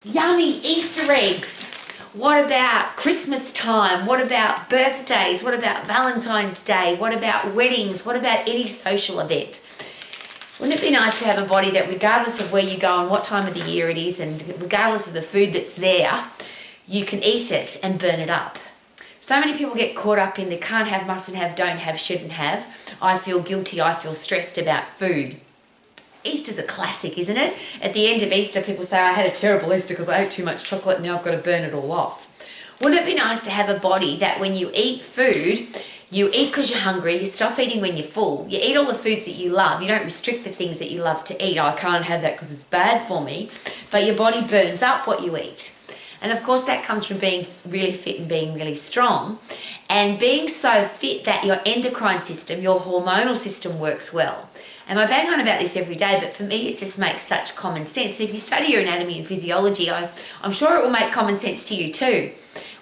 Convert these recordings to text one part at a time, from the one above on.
Yummy Easter eggs. What about Christmas time? What about birthdays? What about Valentine's Day? What about weddings? What about any social event? Wouldn't it be nice to have a body that, regardless of where you go and what time of the year it is, and regardless of the food that's there, you can eat it and burn it up? So many people get caught up in the can't have, mustn't have, don't have, shouldn't have. I feel guilty, I feel stressed about food. Easter's a classic, isn't it? At the end of Easter, people say, I had a terrible Easter because I ate too much chocolate and now I've got to burn it all off. Wouldn't it be nice to have a body that when you eat food, you eat because you're hungry, you stop eating when you're full, you eat all the foods that you love, you don't restrict the things that you love to eat. I can't have that because it's bad for me, but your body burns up what you eat. And of course that comes from being really fit and being really strong, and being so fit that your endocrine system, your hormonal system works well. And I bang on about this every day, but for me it just makes such common sense. If you study your anatomy and physiology, I'm sure it will make common sense to you too.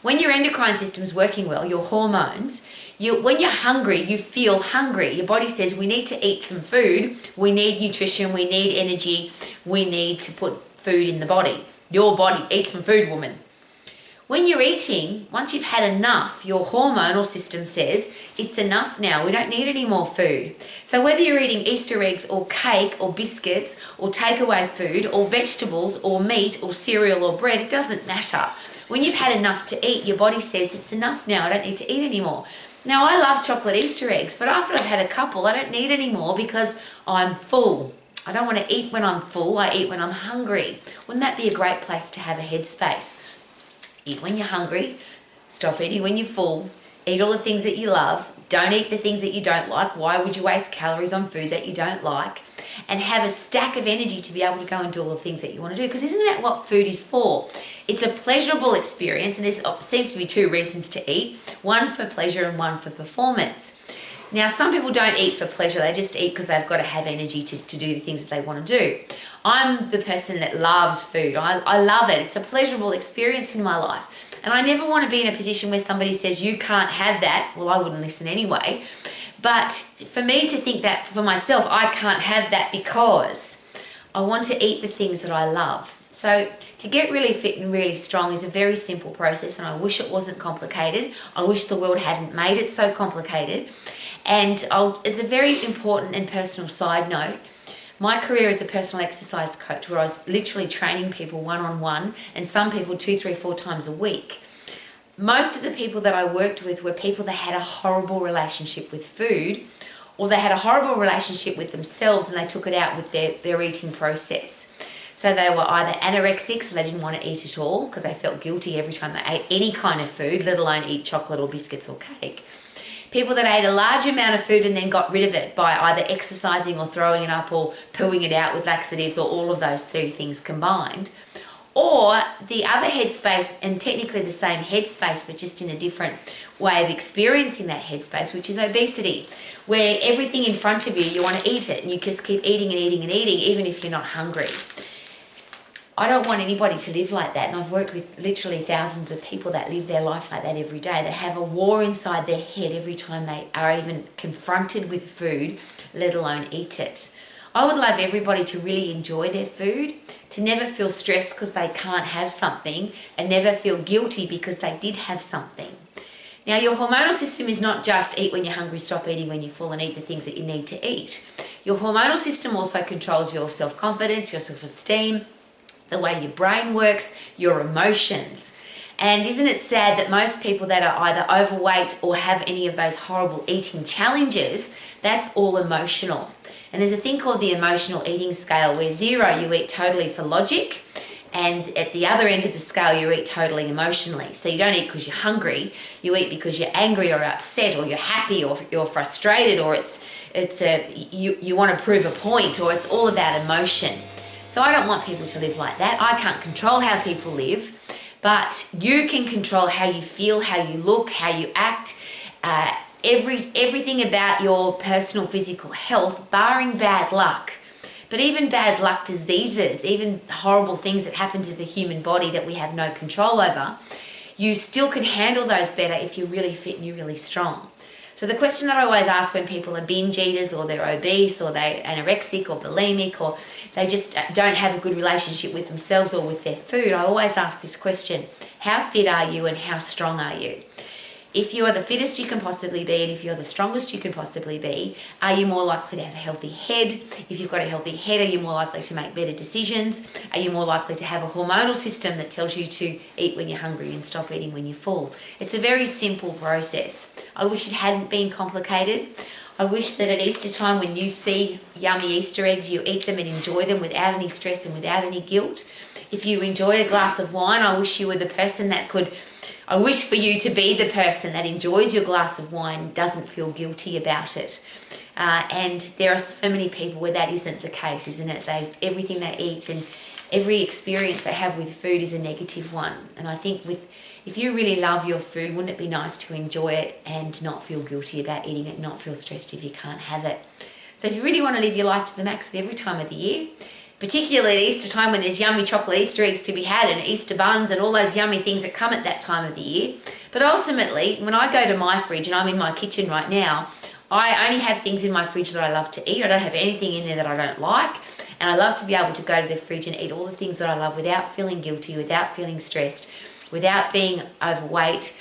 When your endocrine system's working well, your hormones, when you're hungry, you feel hungry. Your body says, we need to eat some food, we need nutrition, we need energy, we need to put food in the body. Your body, eat some food, woman. When you're eating, once you've had enough, your hormonal system says, it's enough now, we don't need any more food. So whether you're eating Easter eggs or cake or biscuits or takeaway food or vegetables or meat or cereal or bread, it doesn't matter. When you've had enough to eat, your body says, it's enough now, I don't need to eat anymore. Now, I love chocolate Easter eggs, but after I've had a couple, I don't need any more because I'm full. I don't want to eat when I'm full, I eat when I'm hungry. Wouldn't that be a great place to have a headspace? Eat when you're hungry, stop eating when you're full, eat all the things that you love, don't eat the things that you don't like. Why would you waste calories on food that you don't like? And have a stack of energy to be able to go and do all the things that you want to do. Because isn't that what food is for? It's a pleasurable experience, and there seems to be two reasons to eat, one for pleasure and one for performance. Now, some people don't eat for pleasure, they just eat because they've got to have energy to do the things that they want to do. I'm the person that loves food. I love it. It's a pleasurable experience in my life. And I never want to be in a position where somebody says, you can't have that. Well, I wouldn't listen anyway. But for me to think that for myself, I can't have that because I want to eat the things that I love. So to get really fit and really strong is a very simple process, and I wish it wasn't complicated. I wish the world hadn't made it so complicated. And as a very important and personal side note, my career as a personal exercise coach, where I was literally training people one-on-one, and some people 2, 3, 4 times a week, most of the people that I worked with were people that had a horrible relationship with food, or they had a horrible relationship with themselves and they took it out with their eating process. So they were either anorexic, so they didn't want to eat at all because they felt guilty every time they ate any kind of food, let alone eat chocolate or biscuits or cake. People that ate a large amount of food and then got rid of it by either exercising or throwing it up or pooing it out with laxatives, or all of those 3 things combined. Or the other headspace, and technically the same headspace but just in a different way of experiencing that headspace, which is obesity, where everything in front of you, you want to eat it and you just keep eating and eating and eating even if you're not hungry. I don't want anybody to live like that, and I've worked with literally thousands of people that live their life like that every day. They have a war inside their head every time they are even confronted with food, let alone eat it. I would love everybody to really enjoy their food, to never feel stressed because they can't have something, and never feel guilty because they did have something. Now, your hormonal system is not just eat when you're hungry, stop eating when you're full, and eat the things that you need to eat. Your hormonal system also controls your self-confidence, your self-esteem, the way your brain works, your emotions. And isn't it sad that most people that are either overweight or have any of those horrible eating challenges, that's all emotional. And there's a thing called the emotional eating scale, where 0, you eat totally for logic, and at the other end of the scale, you eat totally emotionally. So you don't eat because you're hungry, you eat because you're angry or upset, or you're happy, or you're frustrated, or you want to prove a point, or it's all about emotion. So I don't want people to live like that. I can't control how people live, but you can control how you feel, how you look, how you act, everything about your personal physical health, barring bad luck. But even bad luck diseases, even horrible things that happen to the human body that we have no control over, you still can handle those better if you're really fit and you're really strong. So the question that I always ask when people are binge eaters, or they're obese, or they're anorexic or bulimic, or they just don't have a good relationship with themselves or with their food, I always ask this question: how fit are you and how strong are you? If you are the fittest you can possibly be, and if you're the strongest you can possibly be, are you more likely to have a healthy head? If you've got a healthy head, are you more likely to make better decisions? Are you more likely to have a hormonal system that tells you to eat when you're hungry and stop eating when you're full? It's a very simple process. I wish it hadn't been complicated. I wish that at Easter time, when you see yummy Easter eggs, you eat them and enjoy them without any stress and without any guilt. If you enjoy a glass of wine, I wish you were the person that could... I wish for you to be the person that enjoys your glass of wine, doesn't feel guilty about it. And there are so many people where that isn't the case, isn't it? Everything they eat and every experience they have with food is a negative one. And I think if you really love your food, wouldn't it be nice to enjoy it and not feel guilty about eating it, not feel stressed if you can't have it? So if you really want to live your life to the max at every time of the year, particularly at Easter time when there's yummy chocolate Easter eggs to be had and Easter buns and all those yummy things that come at that time of the year. But ultimately, when I go to my fridge, and I'm in my kitchen right now, I only have things in my fridge that I love to eat. I don't have anything in there that I don't like. And I love to be able to go to the fridge and eat all the things that I love without feeling guilty, without feeling stressed, without being overweight.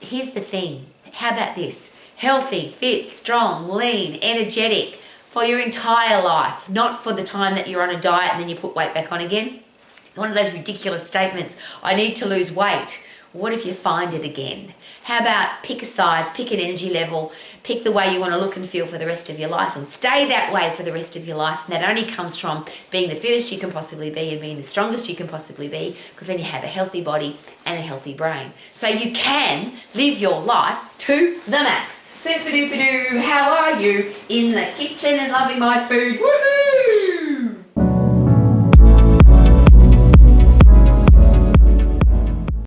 Here's the thing. How about this? Healthy, fit, strong, lean, energetic, for your entire life, not for the time that you're on a diet and then you put weight back on again. It's one of those ridiculous statements, I need to lose weight. What if you find it again? How about pick a size, pick an energy level, pick the way you want to look and feel for the rest of your life and stay that way for the rest of your life. And that only comes from being the fittest you can possibly be and being the strongest you can possibly be, because then you have a healthy body and a healthy brain. So you can live your life to the max. Super duper doo, how are you? In the kitchen and loving my food. Woohoo!